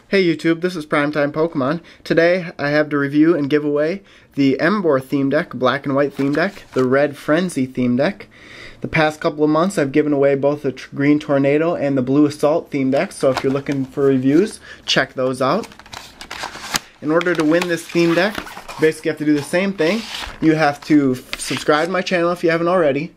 Hey YouTube, this is PrimetimePokemon. Today I have to review and give away the Emboar theme deck, black and white theme deck, the Red Frenzy theme deck. The past couple of months I've given away both the Green Tornado and the Blue Assault theme deck, so if you're looking for reviews, check those out. In order to win this theme deck, you basically have to do the same thing. You have to subscribe to my channel if you haven't already,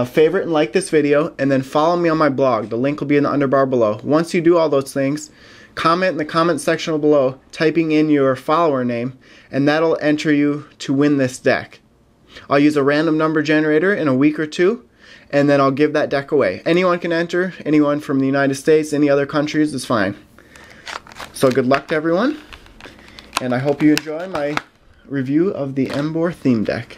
favorite and like this video, and then follow me on my blog. The link will be in the underbar below. Once you do all those things, comment in the comment section below, typing in your follower name, and that'll enter you to win this deck. I'll use a random number generator in a week or two, and then I'll give that deck away. Anyone can enter, anyone from the United States, any other countries is fine. So good luck to everyone, and I hope you enjoy my review of the Emboar theme deck.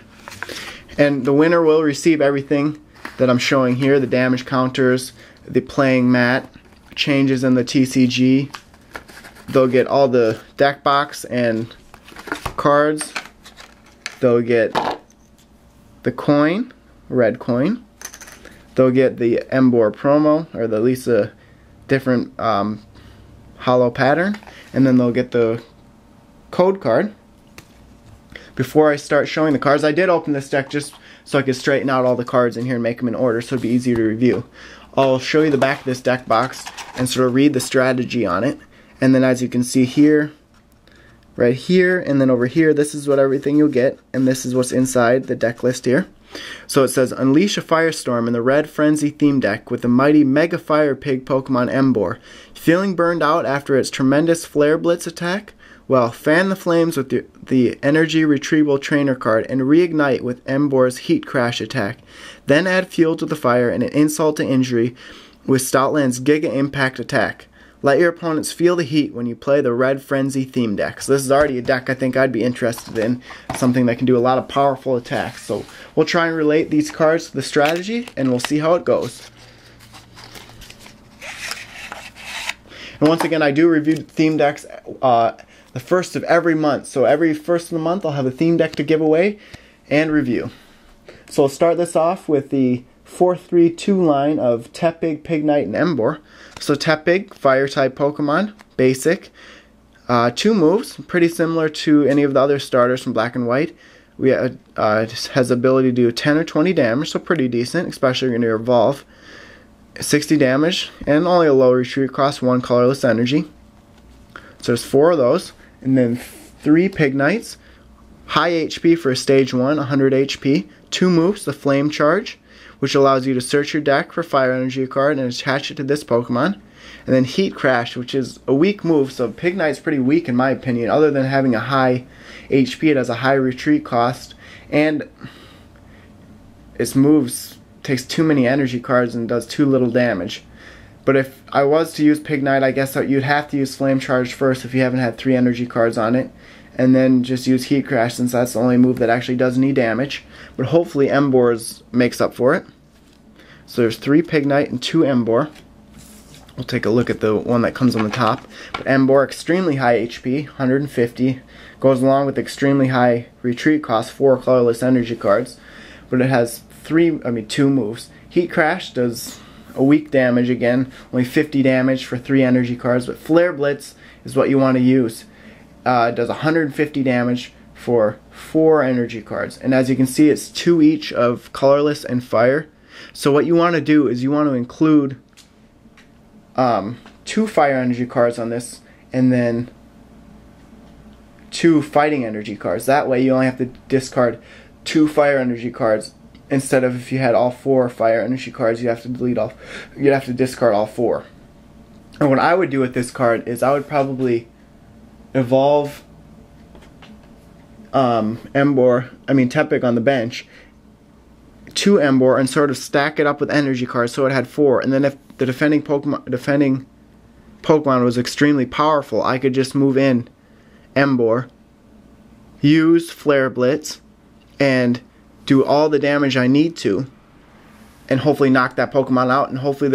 And the winner will receive everything that I'm showing here, the damage counters, the playing mat, changes in the TCG. They'll get all the deck box and cards. They'll get the coin, red coin. They'll get the Emboar promo, or at least a different hollow pattern. And then they'll get the code card. Before I start showing the cards, I did open this deck just so I could straighten out all the cards in here and make them in order so it'd be easier to review. I'll show you the back of this deck box and sort of read the strategy on it. And then as you can see here, right here, and then over here, this is what everything you'll get, and this is what's inside the deck list here. So it says, unleash a firestorm in the Red Frenzy theme deck with the mighty Mega Fire Pig Pokemon Emboar. Feeling burned out after its tremendous Flare Blitz attack? Well, fan the flames with the Energy Retrieval Trainer card and reignite with Emboar's Heat Crash attack. Then add fuel to the fire and an insult to injury with Stoutland's Giga Impact attack. Let your opponents feel the heat when you play the Red Frenzy theme deck. So this is already a deck I think I'd be interested in. Something that can do a lot of powerful attacks. So we'll try and relate these cards to the strategy and we'll see how it goes. And once again, I do review theme decks the first of every month. So every first of the month I'll have a theme deck to give away and review. So we'll start this off with the 4-3-2 line of Tepig, Pignite, and Emboar. So Tepig, Fire-type Pokemon, basic. 2 moves, pretty similar to any of the other starters from Black and White. It has the ability to do 10 or 20 damage, so pretty decent, especially when you evolve. 60 damage, and only a low retreat cost, 1 colorless energy. So there's 4 of those, and then 3 Pignites. High HP for stage 1, 100 HP. 2 moves, the Flame Charge, which allows you to search your deck for Fire Energy card and attach it to this Pokemon. And then Heat Crash, which is a weak move, so Pignite's pretty weak in my opinion. Other than having a high HP, it has a high retreat cost, and its moves takes too many energy cards and does too little damage. But if I was to use Pignite, I guess you'd have to use Flame Charge first if you haven't had 3 energy cards on it, and then just use Heat Crash since that's the only move that actually does any damage. But hopefully Emboar's makes up for it. So there's 3 Pignite and 2 Emboar. We'll take a look at the one that comes on the top. But Emboar, extremely high HP, 150. Goes along with extremely high retreat cost, 4 colorless energy cards. But it has 2 moves. Heat Crash does a weak damage again, only 50 damage for 3 energy cards. But Flare Blitz is what you want to use. It does 150 damage for 4 energy cards. And as you can see, it's 2 each of colorless and fire. So what you want to do is you want to include 2 fire energy cards on this, and then 2 fighting energy cards. That way you only have to discard 2 fire energy cards instead of if you had all 4 fire energy cards, you'd have to discard all 4. And what I would do with this card is I would probably evolve Tepig on the bench to Emboar and sort of stack it up with energy cards so it had 4. And then if the defending Pokemon was extremely powerful, I could just move in Emboar, use Flare Blitz, and do all the damage I need to, and hopefully knock that Pokemon out, and hopefully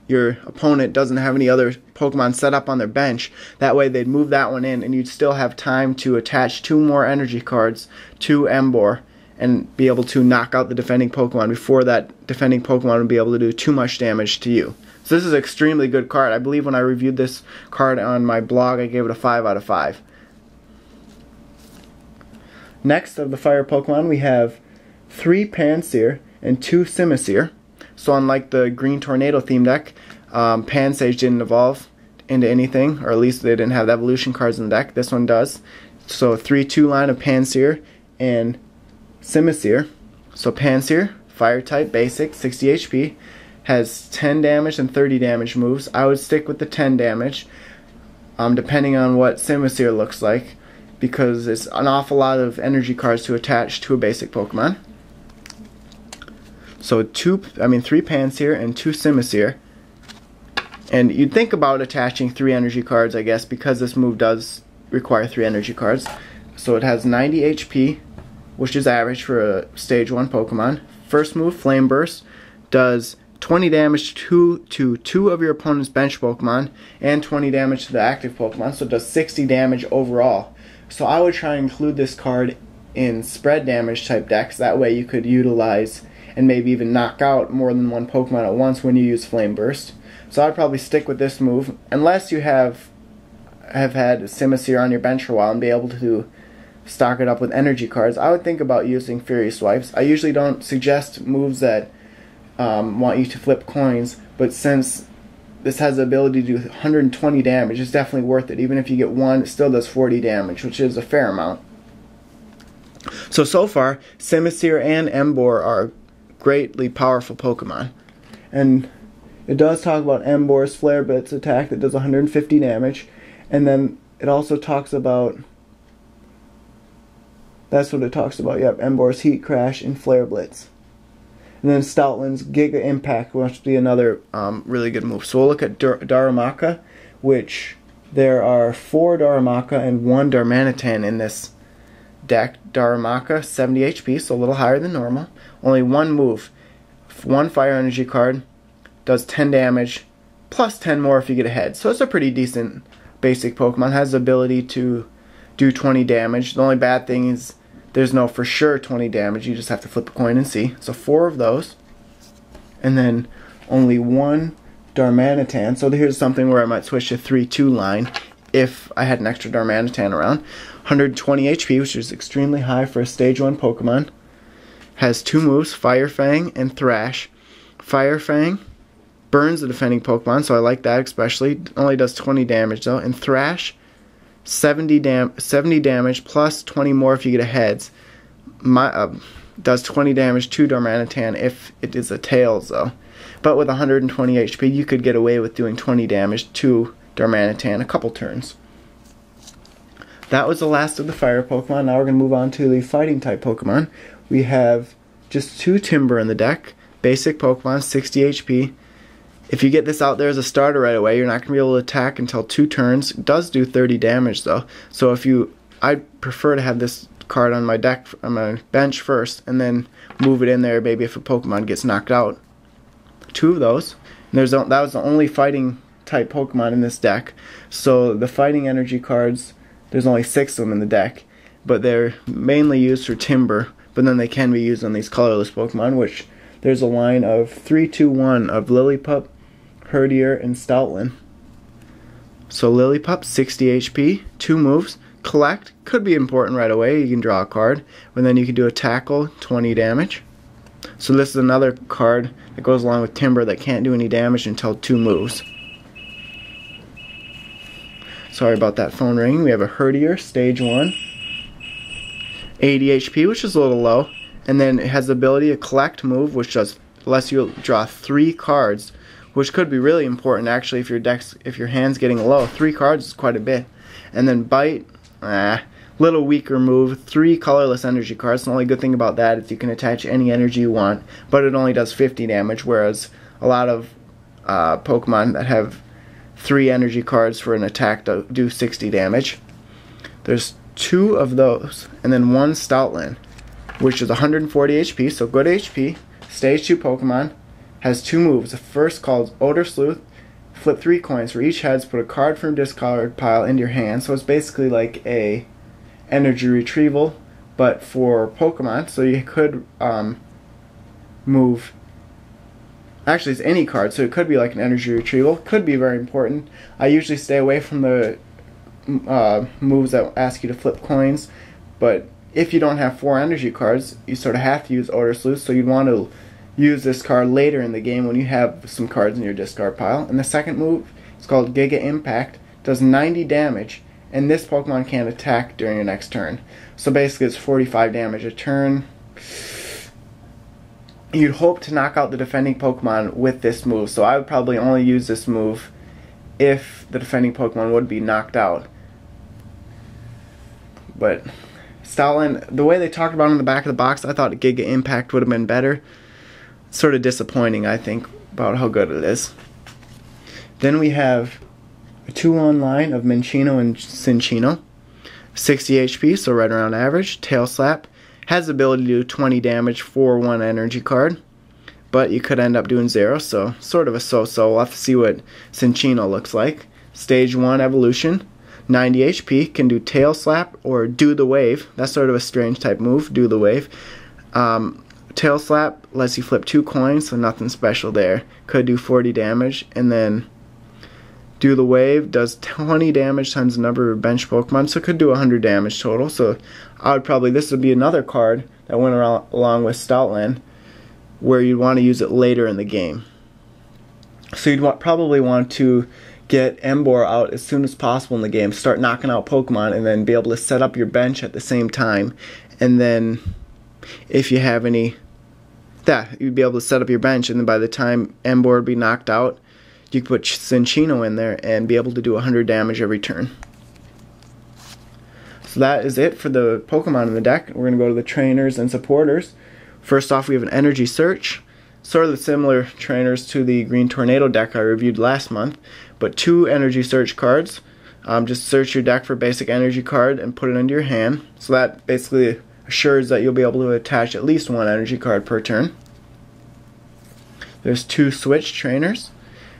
your opponent doesn't have any other Pokemon set up on their bench. That way they'd move that one in and you'd still have time to attach 2 more energy cards to Emboar and be able to knock out the defending Pokemon before that defending Pokemon would be able to do too much damage to you. So this is an extremely good card. I believe when I reviewed this card on my blog, I gave it a 5 out of 5. Next of the fire Pokemon, we have 3 Pansear and 2 Simisear. So unlike the Green Tornado theme deck, Pansage didn't evolve into anything, or at least they didn't have the evolution cards in the deck. This one does. So 3-2 line of Pansear and Simisear. So Pansear, fire type, basic, 60 HP, has 10 damage and 30 damage moves. I would stick with the 10 damage, depending on what Simisear looks like, because it's an awful lot of energy cards to attach to a basic Pokemon. So 3 Pansear and 2 Simisear. And you'd think about attaching 3 energy cards, I guess, because this move does require 3 energy cards. So it has 90 HP, which is average for a stage 1 Pokemon. First move, Flame Burst, does 20 damage to 2 of your opponent's bench Pokemon and 20 damage to the active Pokemon, so it does 60 damage overall. So I would try and include this card in spread damage type decks. That way you could utilize and maybe even knock out more than one Pokemon at once when you use Flame Burst. So I'd probably stick with this move, unless you have had Simisear on your bench for a while and be able to stock it up with energy cards. I would think about using Fury Swipes. I usually don't suggest moves that want you to flip coins, but since this has the ability to do 120 damage, it's definitely worth it. Even if you get one, it still does 40 damage, which is a fair amount. So far, Simisear and Emboar are greatly powerful Pokemon. And it does talk about Emboar's Flare Blitz attack that does 150 damage, and then it also talks about, that's what it talks about, yep, Emboar's Heat Crash and Flare Blitz. And then Stoutland's Giga Impact must be another really good move. So we'll look at Darumaka, which there are 4 Darumaka and 1 Darmanitan in this deck. Darumaka, 70 HP, so a little higher than normal. Only 1 move. 1 Fire Energy card, does 10 damage, plus 10 more if you get ahead. So it's a pretty decent basic Pokemon. Has the ability to do 20 damage. The only bad thing is there's no for sure 20 damage. You just have to flip a coin and see. So 4 of those. And then only 1 Darmanitan. So here's something where I might switch to 3-2 line if I had an extra Darmanitan around. 120 HP, which is extremely high for a stage 1 Pokemon. Has 2 moves, Fire Fang and Thrash. Fire Fang burns the defending Pokemon, so I like that especially. Only does 20 damage though. And Thrash, 70 damage plus 20 more if you get a heads. Does 20 damage to Darmanitan if it is a Tails though. But with 120 HP, you could get away with doing 20 damage to Darmanitan a couple turns. That was the last of the fire Pokemon. Now we're going to move on to the fighting type Pokemon. We have just 2 Timber in the deck. Basic Pokemon, 60 HP. If you get this out there as a starter right away, you're not going to be able to attack until 2 turns. It does do 30 damage though. So I'd prefer to have this card on my deck, on my bench first, and then move it in there maybe if a Pokemon gets knocked out. 2 of those. And that was the only fighting type Pokemon in this deck. So the fighting energy cards, there's only 6 of them in the deck. But they're mainly used for Timber, but then they can be used on these colorless Pokemon, which there's a line of 3-2-1 of Lillipup, Herdier, and Stoutland. So Lillipup, 60 HP, 2 moves. Collect, could be important right away. You can draw a card, and then you can do a Tackle, 20 damage. So this is another card that goes along with Timber that can't do any damage until 2 moves. Sorry about that phone ringing. We have a Herdier, stage 1. 80 HP, which is a little low. And then it has the ability to collect move, which does lets you draw 3 cards, which could be really important actually if your hand's getting low. 3 cards is quite a bit. And then bite, little weaker move, 3 colorless energy cards. The only good thing about that is you can attach any energy you want, but it only does 50 damage, whereas a lot of Pokemon that have 3 energy cards for an attack do 60 damage. There's 2 of those, and then 1 Stoutland, which is 140 HP, so good HP. Stage 2 Pokemon, has 2 moves. The first called Odor Sleuth. Flip 3 coins. For each heads, put a card from discard pile into your hand. So it's basically like a energy retrieval, but for Pokemon. So you could move actually it's any card, so it could be like an energy retrieval. Could be very important. I usually stay away from the moves that ask you to flip coins, but if you don't have 4 energy cards, you sort of have to use Odor Sleuth, so you'd want to use this card later in the game when you have some cards in your discard pile. And the second move is called Giga Impact. Does 90 damage, and this Pokemon can't attack during your next turn. So basically it's 45 damage a turn. You'd hope to knock out the defending Pokemon with this move, so I would probably only use this move if the defending Pokemon would be knocked out. But Stoutland, the way they talked about it on the back of the box, I thought Giga Impact would have been better. Sort of disappointing, I think, about how good it is. Then we have a 2-on line of Minccino and Cinccino. 60 HP, so right around average. Tail Slap. Has the ability to do 20 damage for 1 energy card, but you could end up doing 0, so sort of a so-so. We'll have to see what Cinccino looks like. Stage 1 evolution. 90 HP, can do Tail Slap or Do the Wave. That's sort of a strange type move, Do the Wave. Tail Slap lets you flip 2 coins, so nothing special there. Could do 40 damage, and then Do the Wave does 20 damage times the number of bench Pokemon, so it could do 100 damage total. So I would probably, this would be another card that went along with Stoutland, where you'd want to use it later in the game. So you'd probably want to get Emboar out as soon as possible in the game, start knocking out Pokemon, and then be able to set up your bench at the same time. And then if you have any, you'd be able to set up your bench, and then by the time Emboar would be knocked out, you could put Cinccino in there and be able to do 100 damage every turn. So that is it for the Pokemon in the deck. We're going to go to the trainers and supporters. First off, we have an Energy Search. Sort of the similar trainers to the Green Tornado deck I reviewed last month, but 2 Energy Search cards. Just search your deck for basic energy card and put it into your hand. So that basically assures that you'll be able to attach at least 1 energy card per turn. There's 2 Switch trainers.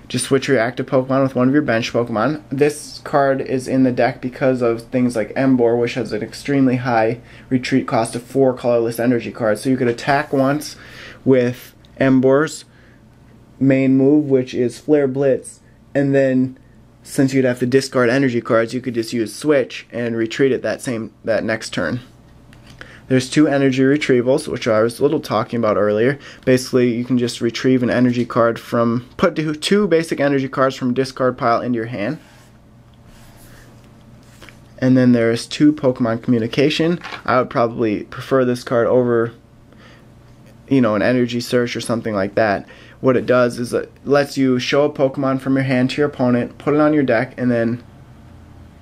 Just switch your active Pokemon with one of your bench Pokemon. This card is in the deck because of things like Emboar, which has an extremely high retreat cost of 4 colorless energy cards. So you could attack once with Emboar's main move, which is Flare Blitz, and then since you'd have to discard energy cards, you could just use Switch and retreat it that next turn. There's 2 energy retrievals, which I was a little talking about earlier. Basically, you can just retrieve an energy card from, put 2 basic energy cards from discard pile into your hand. And then there's 2 Pokemon Communication. I would probably prefer this card over, an Energy Search or something like that. What it does is it lets you show a Pokemon from your hand to your opponent, put it on your deck, and then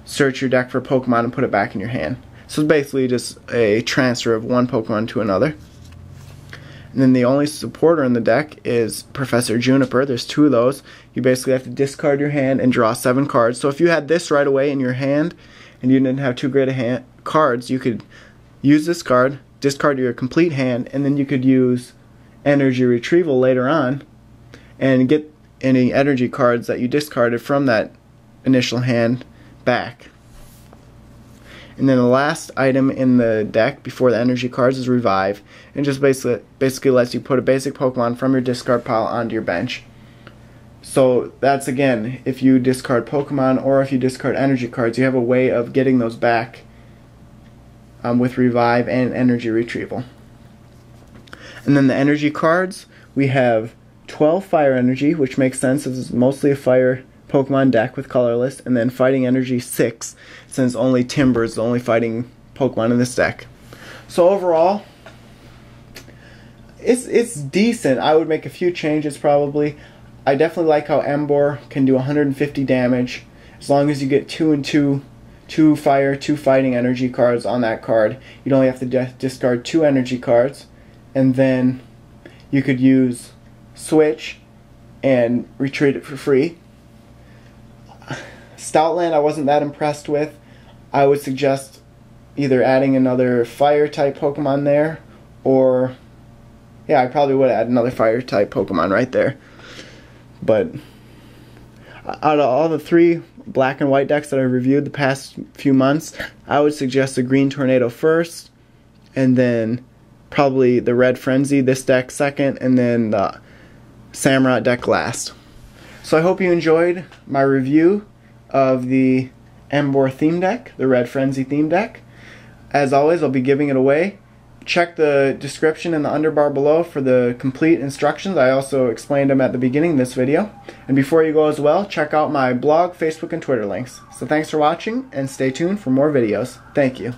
search your deck for a Pokemon and put it back in your hand. So it's basically just a transfer of one Pokemon to another. And then the only supporter in the deck is Professor Juniper. There's 2 of those. You basically have to discard your hand and draw 7 cards. So if you had this right away in your hand and you didn't have too great a cards, you could use this card, discard your complete hand, and then you could use Energy Retrieval later on and get any energy cards that you discarded from that initial hand back. And then the last item in the deck before the energy cards is Revive. And just basically lets you put a basic Pokemon from your discard pile onto your bench. So that's, again, if you discard Pokemon or if you discard energy cards, you have a way of getting those back with Revive and Energy Retrieval. And then the energy cards, we have 12 Fire Energy, which makes sense as it's mostly a Fire Pokemon deck with Colorless, and then Fighting Energy 6, since only Timber is the only fighting Pokemon in this deck. So overall, it's decent. I would make a few changes probably. I definitely like how Emboar can do 150 damage as long as you get 2 and 2, 2 Fire, 2 Fighting Energy cards on that card. You'd only have to discard 2 energy cards, and then you could use Switch and retreat it for free. Stoutland I wasn't that impressed with. I would suggest either adding another fire type Pokemon there, or yeah, I probably would add another fire type Pokemon right there. But out of all the 3 black and white decks that I've reviewed the past few months, I would suggest the Green Tornado first, and then probably the Red Frenzy, this deck second, and then the Samurott deck last. So I hope you enjoyed my review of the Emboar theme deck, the Red Frenzy theme deck. As always, I'll be giving it away. Check the description in the underbar below for the complete instructions. I also explained them at the beginning of this video. And before you go as well, check out my blog, Facebook, and Twitter links. So thanks for watching, and stay tuned for more videos. Thank you.